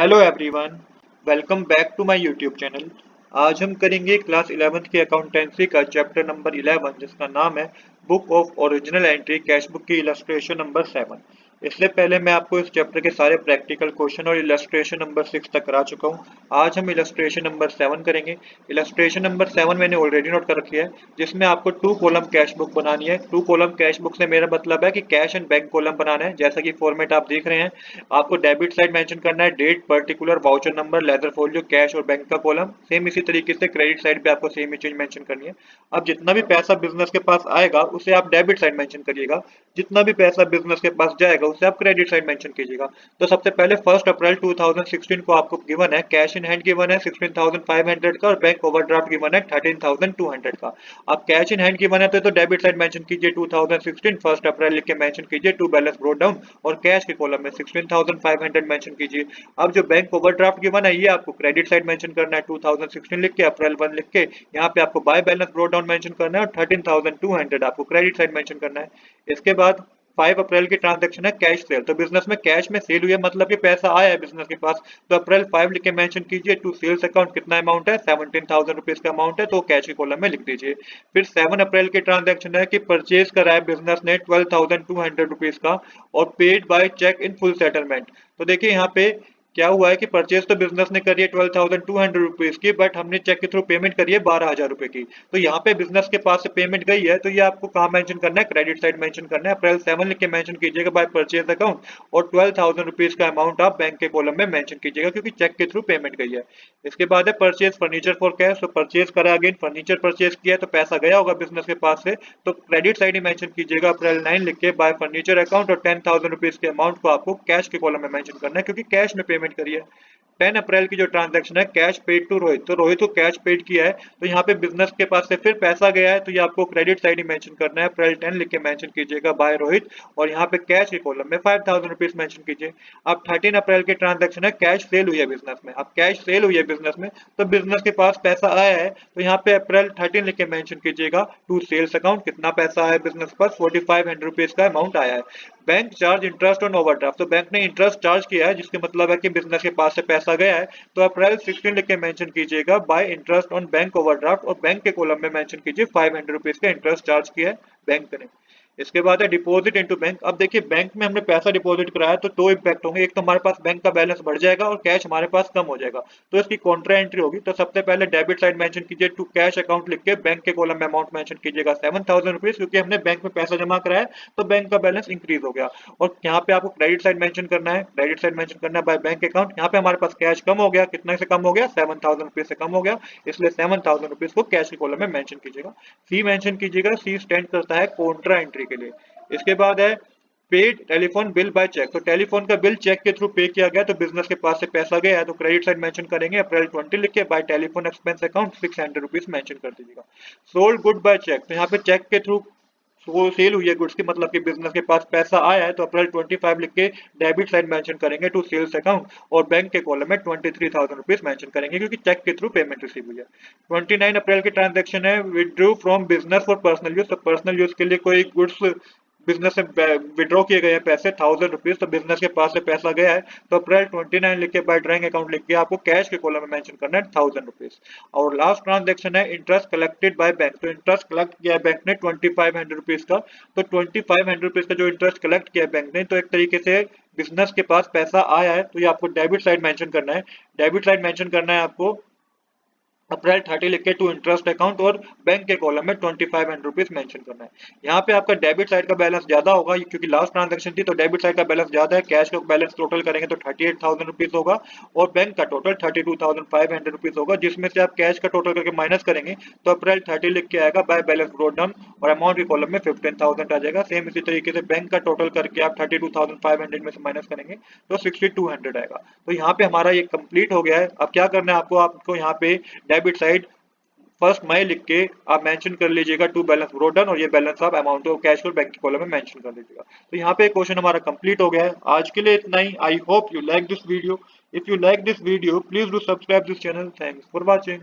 Hello everyone, welcome back to my YouTube channel. आज हम करेंगे क्लास 11th की अकाउंटेंसी का चैप्टर नंबर 11 जिसका नाम है book of original entry cash book की इलस्ट्रेशन नंबर 7। इससे पहले मैं आपको इस चैप्टर के सारे प्रैक्टिकल क्वेश्चन और इलस्ट्रेशन नंबर 6 तक करा चुका हूँ। आज हम इलस्ट्रेशन नंबर 7 करेंगे। इलस्ट्रेशन नंबर 7 मैंने ऑलरेडी नोट कर रखी है, जिसमें आपको 2 कॉलम कैश बुक बनानी है। 2 कॉलम कैश बुक से मेरा मतलब है कि कैश एंड बैंक कॉलम बनाना है। जैसा कि फॉर्मेट आप देख रहे हैं, आपको डेबिट साइड मेंशन करना है date, particular, voucher number, ledger folio, cash और बैंक का कॉलम। सेम इसी तरीके से क्रेडिट साइड पे आपको सेम ही चीज मेंशन करनी है। अब जितना भी पैसा बिजनेस के पास आएगा उसे आप डेबिट साइड मेंशन करिएगा, जितना भी पैसा बिजनेस के पास जाएगा उसे आप क्रेडिट साइड मेंशन कीजिएगा। तो सबसे पहले 1 अप्रैल 2016 को आपको गिवन है कैश इन हैंड गिवन है 16,500 का और बैंक ओवरड्राफ्ट गिवन है 13,200 का। आप कैश इन हैंड गिवन है तो डेबिट साइड मेंशन कीजिए 2016 1 अप्रैल लिख के मेंशन कीजिए टू बैलेंस ब्रोट डाउन, और कैश के कॉलम में 16,500 मेंशन कीजिए। अब जो बैंक ओवरड्राफ्ट गिवन है ये आपको क्रेडिट साइड मेंशन करना है 2016 लिख के, अप्रैल 1 लिख के। यहाँ पे आपको by balance brought down mention करना है और 13,200 आपको क्रेडिट साइड मेंशन करना है। इसके बाद 5 अप्रैल की ट्रांजैक्शन है कैश सेल। तो बिजनेस में कैश में सेल हुई है, मतलब कि पैसा आया है बिजनेस के पास। तो अप्रैल 5 लिख के मेंशन कीजिए टू सेल्स अकाउंट कितना अमाउंट है, 17,000 रुपीज का अमाउंट है, तो कैश के कॉलम में लिख दीजिए। फिर 7 अप्रैल की ट्रांजैक्शन है कि परचेज करा है बिजनेस ने 12,200 रुपीज का और paid by cheque in full settlement. तो देखिए यहाँ पे क्या हुआ है कि परचेज तो बिजनेस ने करी है 12,200 रुपीज की, बट हमने चेक के थ्रू पेमेंट करी है 12,000 रुपए की। तो यहाँ पे बिजनेस के पास से पेमेंट गई है, तो ये आपको कहाँ मेंशन करना है, क्रेडिट साइड मेंशन करना है। अप्रैल 7 लिख के मेंशन कीजिएगा बाय परचेज अकाउंट, और 12,000 रुपीज का अमाउंट आप बैंक के कॉलम में मेंशन कीजिएगा क्योंकि चेक के थ्रू पेमेंट गई है। इसके बाद है परचेज फर्नीचर फॉर कैश। तो परचेज करा, अगेन फर्नीचर परचेज किया है तो पैसा गया होगा बिजनेस के पास से, तो क्रेडिट साइड ही मेंशन कीजिएगा अप्रैल 9 लिख के बाय फर्नीचर अकाउंट, और 10,000 रुपीज के अमाउंट को आपको कैश के कॉलम में मेंशन करना है क्योंकि कैश में पेमेंट करी है। 10 अप्रैल की जो ट्रांजैक्शन है कैश पेड टू रोहित, तो रोहित को कैश पेड किया है, तो यहाँ पे बिजनेस के पास से फिर पैसा गया है, तो ये आपको क्रेडिट साइड ही मेंशन करना है। अप्रैल 10 लिख के मेंशन कीजिएगा बाय रोहित, और यहाँ पे कैश के कॉलम में 5,000 रुपीज मेंशन कीजिए। अब 13 अप्रैल की ट्रांजैक्शन है कैश सेल हुई है बिजनेस में। अब कैश सेल हुई है बिजनेस में, तो बिजनेस के पास पैसा आया है, तो यहाँ पे अप्रैल 13 लिख के मेंशन कीजिएगा टू सेल्स अकाउंट कितना पैसा आया बिजनेस पर, 4,500 रुपीज का अमाउंट आया है। Bank charge interest on overdraft, तो बैंक ने इंटरेस्ट चार्ज किया है जिसके मतलब है कि बिजनेस के पास से पैसा गया है, तो अप्रैल 16 लिख के मेंशन कीजिएगा bye interest on bank overdraft, और बैंक के कॉलम में मेंशन कीजिए 500 रुपीज का इंटरेस्ट चार्ज किया है बैंक ने। इसके बाद है डिपॉजिट इनटू बैंक। अब देखिए बैंक में हमने पैसा डिपॉजिट कराया तो दो इम्पैक्ट होंगे, एक तो हमारे पास बैंक का बैलेंस बढ़ जाएगा और कैश हमारे पास कम हो जाएगा, तो इसकी कॉन्ट्रा एंट्री होगी। तो सबसे पहले डेबिट साइड मेंशन कीजिए टू कैश अकाउंट लिख के बैंक के कॉलम में अमाउंट मेंशन कीजिएगा 7,000 रुपीज, क्योंकि हमने बैंक में पैसा जमा कराया तो बैंक का बैलेंस इंक्रीज हो गया। और यहाँ पे आपको क्रेडिट साइड मेंशन करना है, क्रेडिट साइड मेंशन करना है बाय बैंक अकाउंट। यहाँ पे हमारे पास कैश कम हो गया, कितना से कम हो गया, 7,000 रुपीज से कम हो गया, इसलिए 7,000 रुपीज को कैश के कॉलम में मेंशन कीजिएगा। सी मेंशन कीजिएगा, सी स्टैंड करता है कॉन्ट्रा एंट्री के लिए। इसके बाद है paid telephone bill by cheque. तो टेलीफोन का बिल चेक के थ्रू पे किया गया, तो बिजनेस के पास से पैसा गया है, तो क्रेडिट साइड मेंशन करेंगे अप्रैल 20 लिख के bye telephone expense account 600 rupees mention कर दीजिएगा। सोल्ड गुड बाय चेक, तो यहाँ पे चेक के थ्रू वो सेल हुई है गुड्स की, मतलब कि बिजनेस के पास पैसा आया है, तो अप्रैल 25 लिख के डेबिट साइड मेंशन करेंगे टू सेल्स अकाउंट, और बैंक के कॉलम में 23,000 रुपीज मेंशन करेंगे क्योंकि चेक के थ्रू पेमेंट रिसीव हुई है। 29 अप्रैल की ट्रांजैक्शन है withdrew from business for personal use. तो पर्सनल यूज के लिए कोई गुड्स बिजनेस से विड्रॉ किए गए हैं पैसे 1,000 रुपीज, तो बिजनेस के पास से पैसा गया है, तो अप्रैल 29 लिख के बाय ड्राइंग अकाउंट लिख के आपको कैश के कॉलम में मेंशन करना है 1,000 रुपीज। और लास्ट ट्रांजैक्शन है इंटरेस्ट कलेक्टेड बाय बैंक। तो इंटरेस्ट कलेक्ट किया है बैंक ने 2,500 रुपीज का, तो 2,500 रुपीज का जो इंटरेस्ट कलेक्ट किया है बैंक ने, तो एक तरीके से बिजनेस के पास पैसा आया है, तो ये आपको डेबिट साइड मेंशन करना है। डेबिट साइड मेंशन करना है आपको अप्रैल 30 लिख के टू इंटरेस्ट अकाउंट, और बैंक के कॉलम में 2,500 रुपीज मेंशन करना है। यहाँ पे आपका डेबिट साइड का बैलेंस ज्यादा होगा क्योंकि लास्ट ट्रांजैक्शन थी, तो डेबिट साइड का बैलेंस ज्यादा है। कैश का बैलेंस टोटल करेंगे तो 38,000 रुपीज होगा, और बैंक का टोटल 32,500 रुपीज होगा, जिसमें से आप कैश का टोटल करके माइनस करेंगे तो अप्रैल 30 लिख के आएगा बाय बैलेंस ब्रोट डाउन, और अमाउंट के कॉलम में 15,000 आ जाएगा। सेम इसी तरीके से बैंक का टोटल करके आप 32,500 में से माइनस करेंगे तो 6,200 आएगा। तो यहाँ पे हमारा ये कंप्लीट हो गया है। अब क्या करना है आपको, आपको यहाँ पे डेबिट साइड 1 मई लिख के आप मेंशन कर लीजिएगा टू बैलेंस ब्रोट डाउन, और ये बैलेंस आप अमाउंट ऑफ कैश और बैंक के कॉलम में मेंशन कर लीजिएगा। तो यहाँ पे क्वेश्चन हमारा कंप्लीट हो गया है। आज के लिए इतना ही। I hope you like this video. If you like this video please do subscribe this channel. Thanks for watching.